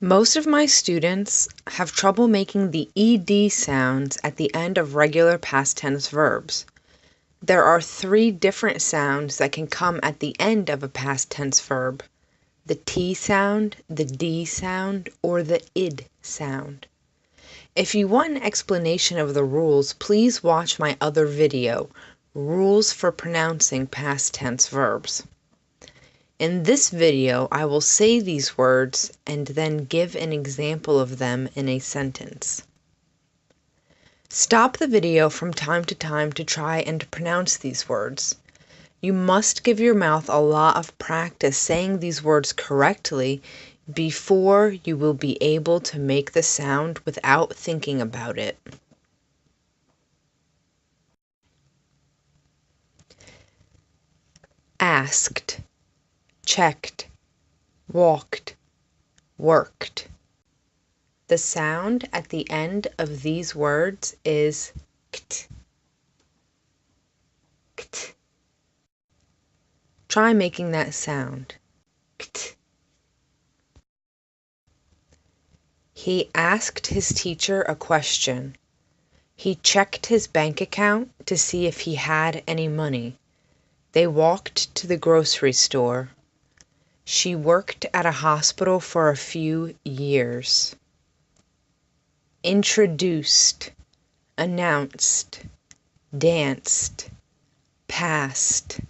Most of my students have trouble making the ed sounds at the end of regular past tense verbs. There are 3 different sounds that can come at the end of a past tense verb: the T sound, the D sound, or the id sound. If you want an explanation of the rules, please watch my other video, Rules for Pronouncing Past Tense Verbs. In this video, I will say these words and then give an example of them in a sentence. Stop the video from time to time to try and pronounce these words. You must give your mouth a lot of practice saying these words correctly before you will be able to make the sound without thinking about it. Asked, checked, walked, worked. The sound at the end of these words is kt. Kt. Try making that sound. Kt. He asked his teacher a question. He checked his bank account to see if he had any money. They walked to the grocery store. She worked at a hospital for a few years. Introduced, announced, danced, passed.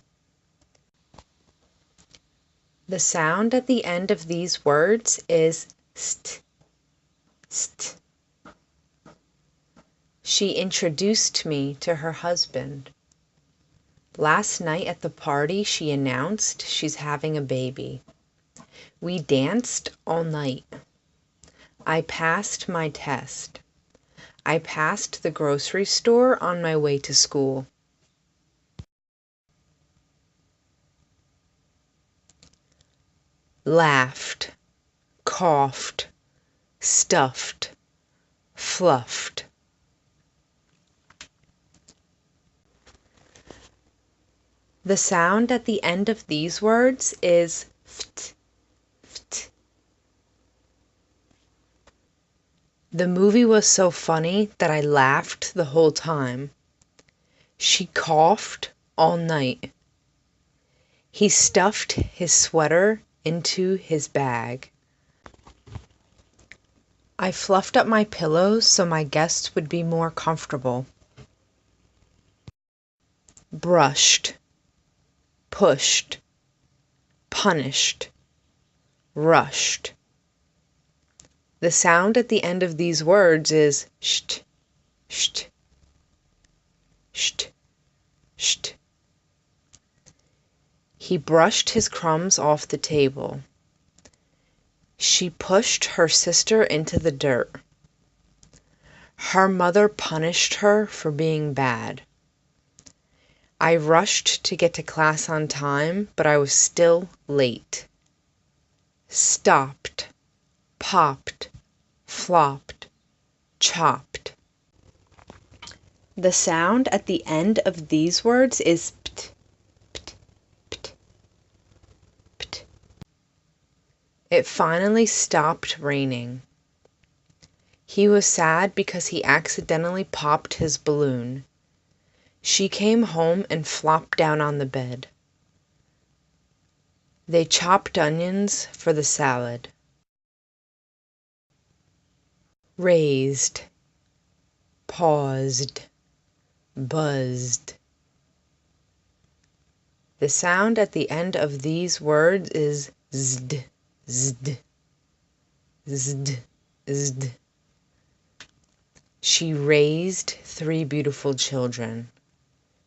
The sound at the end of these words is st, st. She introduced me to her husband. Last night at the party, she announced she's having a baby. We danced all night. I passed my test. I passed the grocery store on my way to school. Laughed, coughed, stuffed, fluffed. The sound at the end of these words is ft, ft. The movie was so funny that I laughed the whole time. She coughed all night. He stuffed his sweater into his bag. I fluffed up my pillows so my guests would be more comfortable. Brushed, pushed, punished, rushed. The sound at the end of these words is sht, sht, sht, sht. He brushed his crumbs off the table. She pushed her sister into the dirt. Her mother punished her for being bad. I rushed to get to class on time, but I was still late. Stopped, popped, flopped, chopped. The sound at the end of these words is pt, pt, pt, pt. It finally stopped raining. He was sad because he accidentally popped his balloon. She came home and flopped down on the bed. They chopped onions for the salad. Raised, paused, buzzed. The sound at the end of these words is zd, zd, zd, zd. She raised 3 beautiful children.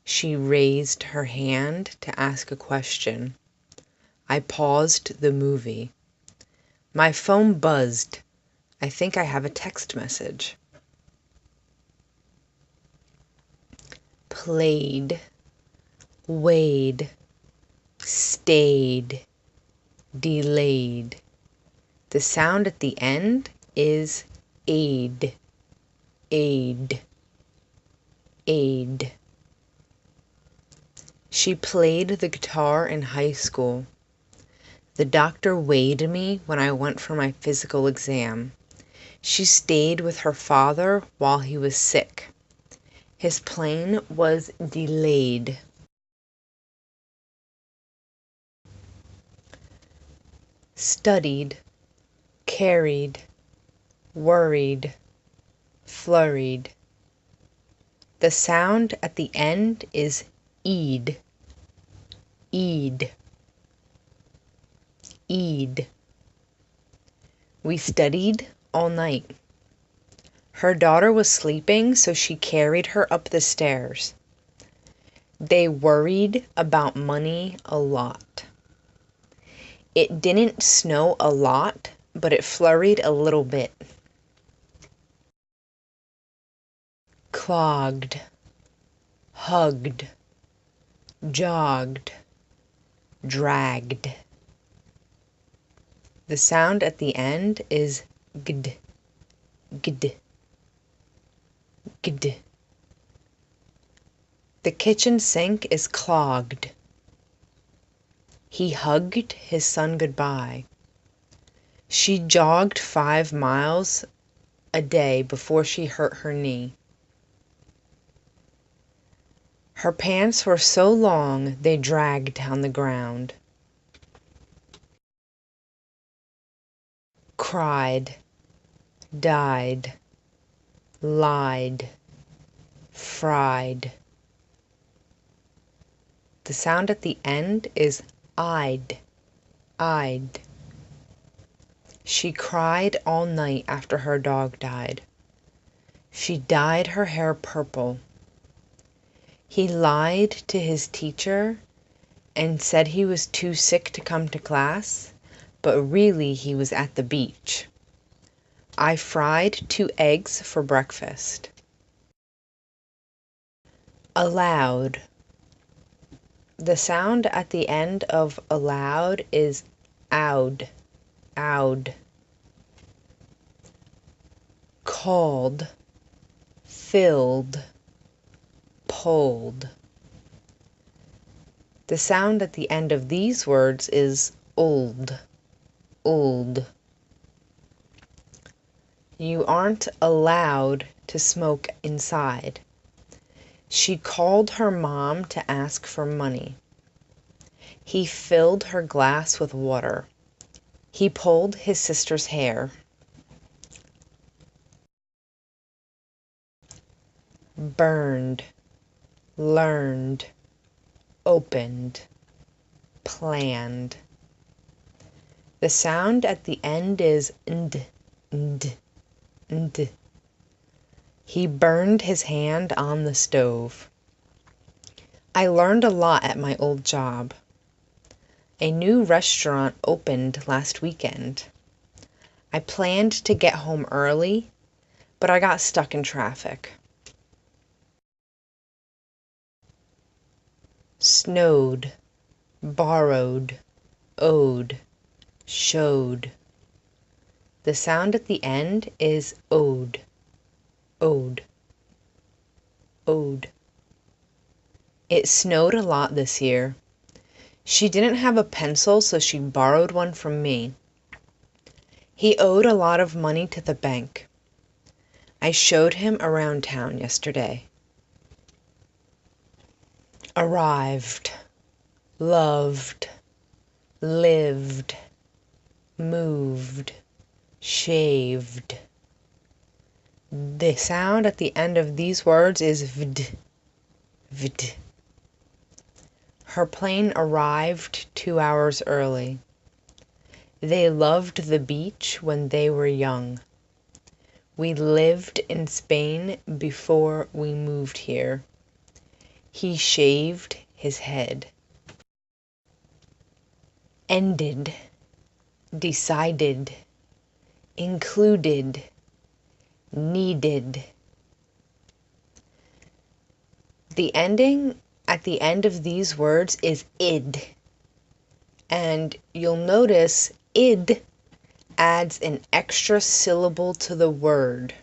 She raised her hand to ask a question. I paused the movie. My phone buzzed. I think I have a text message. Played, weighed, stayed, delayed. The sound at the end is aid, aid, aid. She played the guitar in high school. The doctor weighed me when I went for my physical exam. She stayed with her father while he was sick. His plane was delayed. Studied, carried, worried, flurried. The sound at the end is eed, eed, eed. We studied all night. Her daughter was sleeping, so she carried her up the stairs. They worried about money a lot. It didn't snow a lot, but it flurried a little bit. Clogged, hugged, jogged, dragged. The sound at the end is gd, gd, gd. The kitchen sink is clogged. He hugged his son goodbye. She jogged 5 miles a day before she hurt her knee. Her pants were so long they dragged down the ground. Cried, died, lied, fried. The sound at the end is I'd, I'd. She cried all night after her dog died. She dyed her hair purple. He lied to his teacher and said he was too sick to come to class, but really he was at the beach. I fried 2 eggs for breakfast. Allowed. The sound at the end of allowed is owd, owd. Called, filled, pulled. The sound at the end of these words is old, old. You aren't allowed to smoke inside. She called her mom to ask for money. He filled her glass with water. He pulled his sister's hair. Burned, learned, opened, planned. The sound at the end is nd, nd, nd. He burned his hand on the stove. I learned a lot at my old job. A new restaurant opened last weekend. I planned to get home early, but I got stuck in traffic. Snowed, borrowed, owed, showed. The sound at the end is owed, owed, owed. It snowed a lot this year. She didn't have a pencil, so she borrowed one from me. He owed a lot of money to the bank. I showed him around town yesterday. Arrived, loved, lived, moved, shaved. The sound at the end of these words is vd, vd. Her plane arrived 2 hours early. They loved the beach when they were young. We lived in Spain before we moved here. He shaved his head. Ended, decided, included, needed. The ending at the end of these words is id. And you'll notice id adds an extra syllable to the word.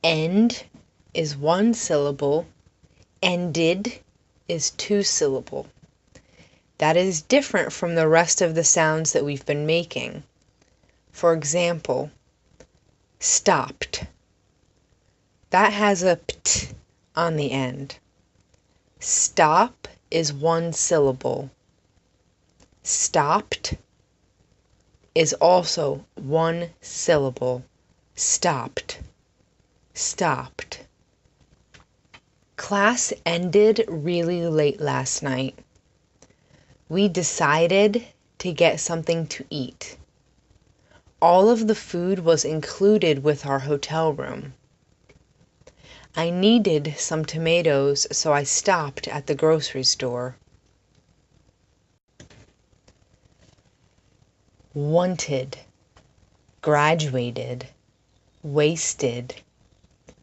End is 1 syllable. Ended is 2 syllable. That is different from the rest of the sounds that we've been making. For example, stopped. That has a pt on the end. Stop is one syllable. Stopped is also one syllable. Stopped. Stopped. Class ended really late last night. We decided to get something to eat. All of the food was included with our hotel room. I needed some tomatoes, so I stopped at the grocery store. Wanted, graduated, wasted,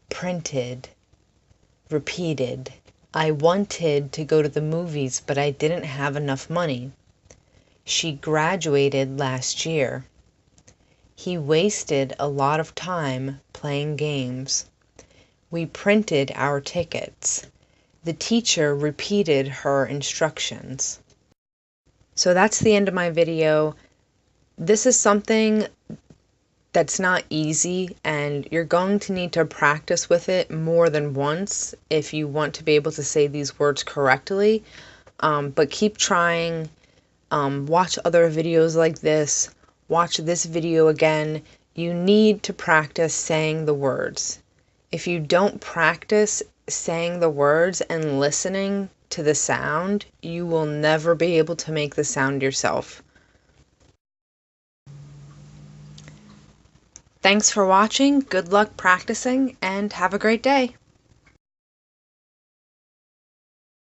printed, repeated. I wanted to go to the movies, but I didn't have enough money. She graduated last year. He wasted a lot of time playing games. We printed our tickets. The teacher repeated her instructions. So that's the end of my video. This is something that's not easy, and you're going to need to practice with it more than once if you want to be able to say these words correctly. But keep trying. Watch other videos like this. Watch this video again. You need to practice saying the words. If you don't practice saying the words and listening to the sound, you will never be able to make the sound yourself. Thanks for watching, good luck practicing, and have a great day.